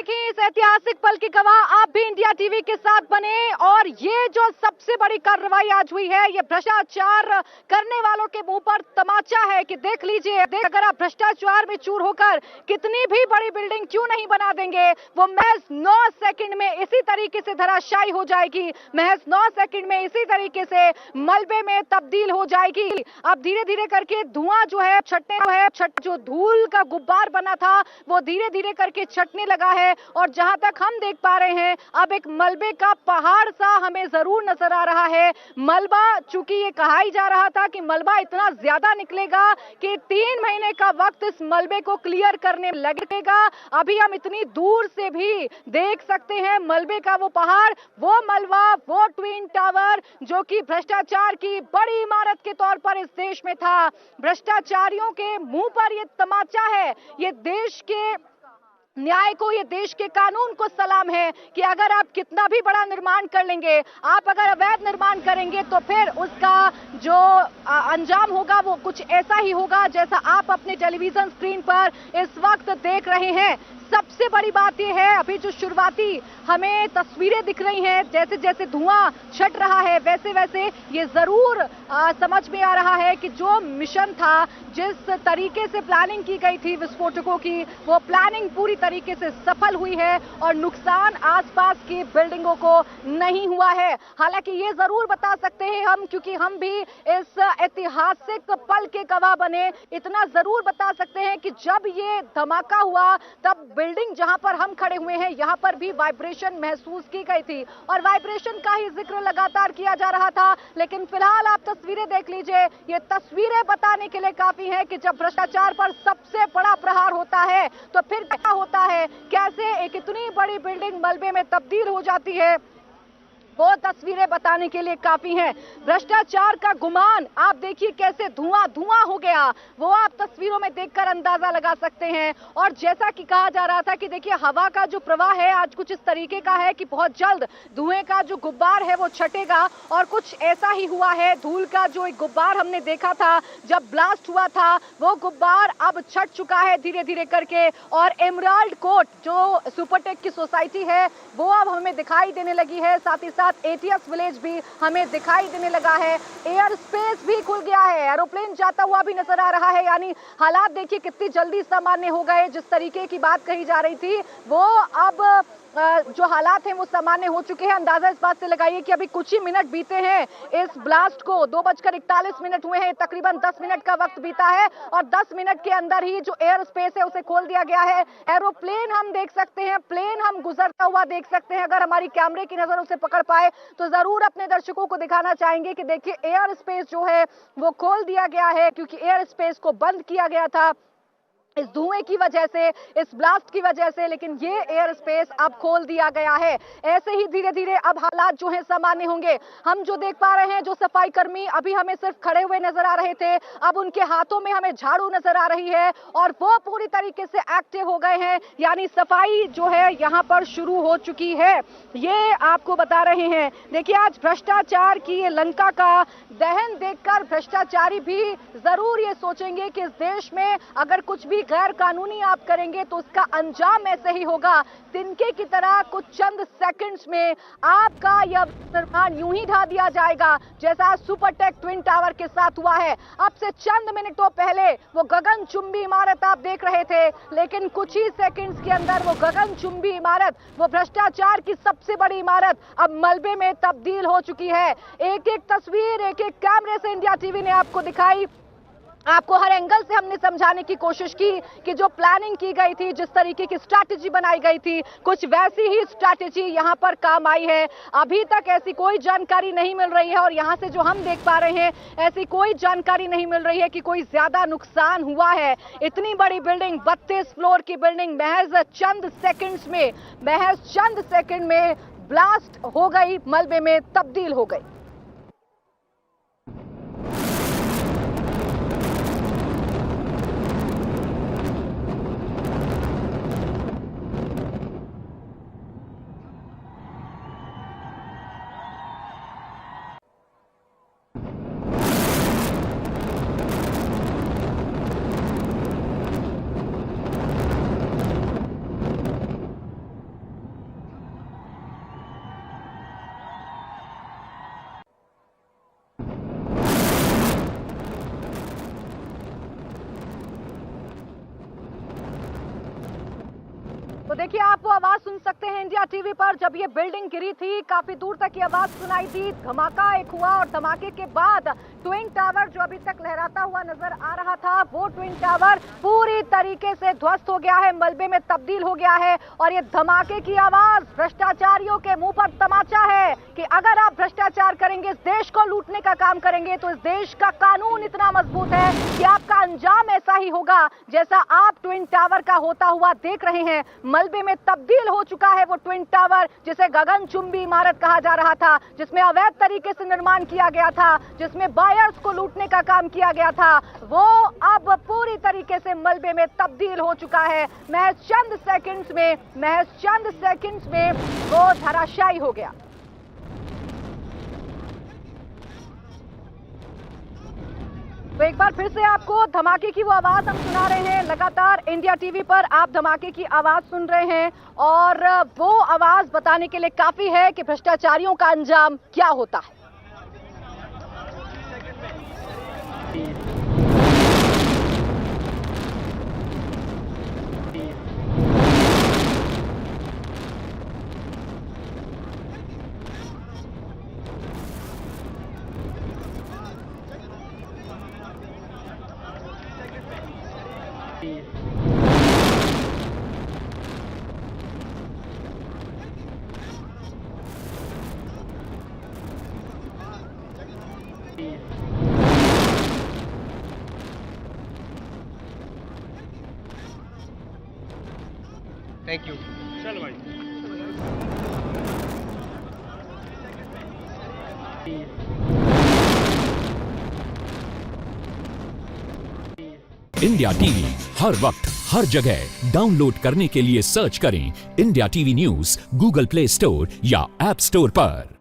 देखें इस ऐतिहासिक पल की गवाह आप भी इंडिया टीवी के साथ बने। और ये जो सबसे बड़ी कार्रवाई आज हुई है, ये भ्रष्टाचार करने वालों के मुंह पर तमाचा है कि देख लीजिए, अगर आप भ्रष्टाचार में चूर होकर कितनी भी बड़ी बिल्डिंग क्यों नहीं बना देंगे, वो महज 9 सेकंड में इसी तरीके से धराशायी हो जाएगी, महज 9 सेकंड में इसी तरीके से मलबे में तब्दील हो जाएगी। अब धीरे धीरे करके धुआं जो है जो धूल का गुब्बार बना था वो धीरे धीरे करके छटने लगा है। और जहां तक हम देख पा रहे हैं, अब एक मलबे का पहाड़ सा हमें जरूर नजर आ रहा है। मलबा, चूंकि ये कहा ही जा रहा था कि मलबा इतना ज्यादा निकलेगा कि 3 महीने का वक्त इस मलबे को क्लियर करने लगेगा। अभी हम इतनी दूर से भी देख सकते हैं मलबे का वो पहाड़, वो मलबा, वो ट्विन टावर जो कि भ्रष्टाचार की बड़ी इमारत के तौर पर इस देश में था। भ्रष्टाचारियों के मुंह पर ये तमाचा है, ये देश के न्याय को, ये देश के कानून को सलाम है कि अगर आप कितना भी बड़ा निर्माण कर लेंगे, आप अगर अवैध निर्माण करेंगे तो फिर उसका जो अंजाम होगा वो कुछ ऐसा ही होगा जैसा आप अपने टेलीविजन स्क्रीन पर इस वक्त देख रहे हैं। सबसे बड़ी बात यह है, अभी जो शुरुआती हमें तस्वीरें दिख रही हैं, जैसे जैसे धुआं छट रहा है वैसे वैसे ये जरूर समझ में आ रहा है कि जो मिशन था, जिस तरीके से प्लानिंग की गई थी विस्फोटकों की, वो प्लानिंग पूरी तरीके से सफल हुई है और नुकसान आसपास की बिल्डिंगों को नहीं हुआ है। हालांकि ये जरूर बता सकते हैं हम, क्योंकि हम भी इस ऐतिहासिक पल के गवाह बने, इतना जरूर बता सकते हैं कि जब ये धमाका हुआ तब बिल्डिंग जहां पर हम खड़े हुए हैं यहां पर भी वाइब्रेशन महसूस की गई थी और वाइब्रेशन का ही जिक्र लगातार किया जा रहा था। लेकिन फिलहाल आप तस्वीरें देख लीजिए, ये तस्वीरें बताने के लिए काफी है कि जब भ्रष्टाचार पर सबसे बड़ा प्रहार होता है तो फिर क्या होता है, कैसे एक इतनी बड़ी बिल्डिंग मलबे में तब्दील हो जाती है, वो तस्वीरें बताने के लिए काफी हैं। भ्रष्टाचार का गुमान आप देखिए कैसे धुआं धुआं हो गया, वो आप तस्वीरों में देखकर अंदाजा लगा सकते हैं। और जैसा कि कहा जा रहा था कि देखिए हवा का जो प्रवाह है आज कुछ इस तरीके का है कि बहुत जल्द धुएं का जो गुब्बार है वो छटेगा और कुछ ऐसा ही हुआ है। धूल का जो एक गुब्बार हमने देखा था जब ब्लास्ट हुआ था, वो गुब्बार अब छट चुका है धीरे धीरे करके। और एमराल्ड कोर्ट जो सुपरटेक की सोसाइटी है वो अब हमें दिखाई देने लगी है, साथ ही एटीएस विलेज भी हमें दिखाई देने लगा है। एयर स्पेस भी खुल गया है, एरोप्लेन जाता हुआ भी नजर आ रहा है। यानी हालात देखिए कितनी जल्दी सामान्य हो गए। जिस तरीके की बात कही जा रही थी वो अब जो हालात हैं वो सामान्य हो चुके हैं। अंदाजा इस बात से लगाइए कि अभी कुछ ही मिनट बीते हैं इस ब्लास्ट को, 2:41 हुए हैं, तकरीबन 10 मिनट का वक्त बीता है और 10 मिनट के अंदर ही जो एयर स्पेस है उसे खोल दिया गया है। एरोप्लेन हम देख सकते हैं, प्लेन हम गुजरता हुआ देख सकते हैं। अगर हमारी कैमरे की नजर उसे पकड़ पाए तो जरूर अपने दर्शकों को दिखाना चाहेंगे कि देखिए एयर स्पेस जो है वो खोल दिया गया है, क्योंकि एयर स्पेस को बंद किया गया था इस धुएं की वजह से, इस ब्लास्ट की वजह से, लेकिन ये एयर स्पेस अब खोल दिया गया है। ऐसे ही धीरे धीरे अब हालात जो है सामान्य होंगे। हम जो देख पा रहे हैं, जो सफाई कर्मी अभी हमें सिर्फ खड़े हुए नजर आ रहे थे, अब उनके हाथों में हमें झाड़ू नजर आ रही है और वो पूरी तरीके से एक्टिव हो गए हैं। यानी सफाई जो है यहाँ पर शुरू हो चुकी है, ये आपको बता रहे हैं। देखिए आज भ्रष्टाचार की ये लंका का दहन देखकर भ्रष्टाचारी भी जरूर ये सोचेंगे कि इस देश में अगर कुछ भी गैर कानूनी आप करेंगे तो उसका अंजाम ऐसे ही होगा। तिनके की तरह कुछ चंद सेकंड्स में आपका यह निर्माण यूं ही ढा दिया जाएगा जैसा सुपरटेक ट्विन टावर के साथ हुआ है। अब से चंद मिनटों पहले वो गगनचुंबी इमारत आप देख रहे थे, लेकिन कुछ ही सेकंड्स के अंदर वो गगनचुंबी इमारत, वो भ्रष्टाचार की सबसे बड़ी इमारत अब मलबे में तब्दील हो चुकी है। एक एक तस्वीर, एक एक कैमरे से इंडिया टीवी ने आपको दिखाई। आपको हर एंगल से हमने समझाने की कोशिश की कि जो प्लानिंग की गई थी, जिस तरीके की स्ट्रैटेजी बनाई गई थी, कुछ वैसी ही स्ट्रैटेजी यहां पर काम आई है। अभी तक ऐसी कोई जानकारी नहीं मिल रही है और यहां से जो हम देख पा रहे हैं ऐसी कोई जानकारी नहीं मिल रही है कि कोई ज्यादा नुकसान हुआ है। इतनी बड़ी बिल्डिंग, 32 फ्लोर की बिल्डिंग महज चंद सेकंड में ब्लास्ट हो गई, मलबे में तब्दील हो गई। देखिए आप वो आवाज सुन सकते हैं इंडिया टीवी पर, जब ये बिल्डिंग गिरी थी काफी दूर तक ये आवाज सुनाई दी, धमाका एक हुआ और धमाके के बाद ट्विन टावर जो अभी तक लहराता हुआ नजर आ रहा था, वो ट्विन टावर पूरी तरीके से ध्वस्त हो गया है, मलबे में तब्दील हो गया है। और ये धमाके की आवाज भ्रष्टाचारियों के मुंह पर तमाचा है कि अगर आप भ्रष्टाचार करेंगे, इस देश को लूटने का काम करेंगे, तो इस देश का कानून इतना मजबूत है कि आपका अंजाम ऐसा ही होगा जैसा आप ट्विन टावर का होता हुआ देख रहे हैं। मलबे में तब्दील हो चुका है वो ट्विन टावर, जिसे गगनचुंबी इमारत कहा जा रहा था, जिसमें अवैध तरीके से निर्माण किया गया था, जिसमें बायर्स को लूटने का काम किया गया था, वो अब पूरी तरीके से मलबे में तब्दील हो चुका है। महज चंद सेकंड्स में वो धराशायी हो गया। तो एक बार फिर से आपको धमाके की वो आवाज हम सुना रहे हैं। लगातार इंडिया टीवी पर आप धमाके की आवाज सुन रहे हैं और वो आवाज बताने के लिए काफी है कि भ्रष्टाचारियों का अंजाम क्या होता है। Thank you. चल भाई। इंडिया टीवी हर वक्त हर जगह डाउनलोड करने के लिए सर्च करें India TV news Google play store या ऐप स्टोर पर।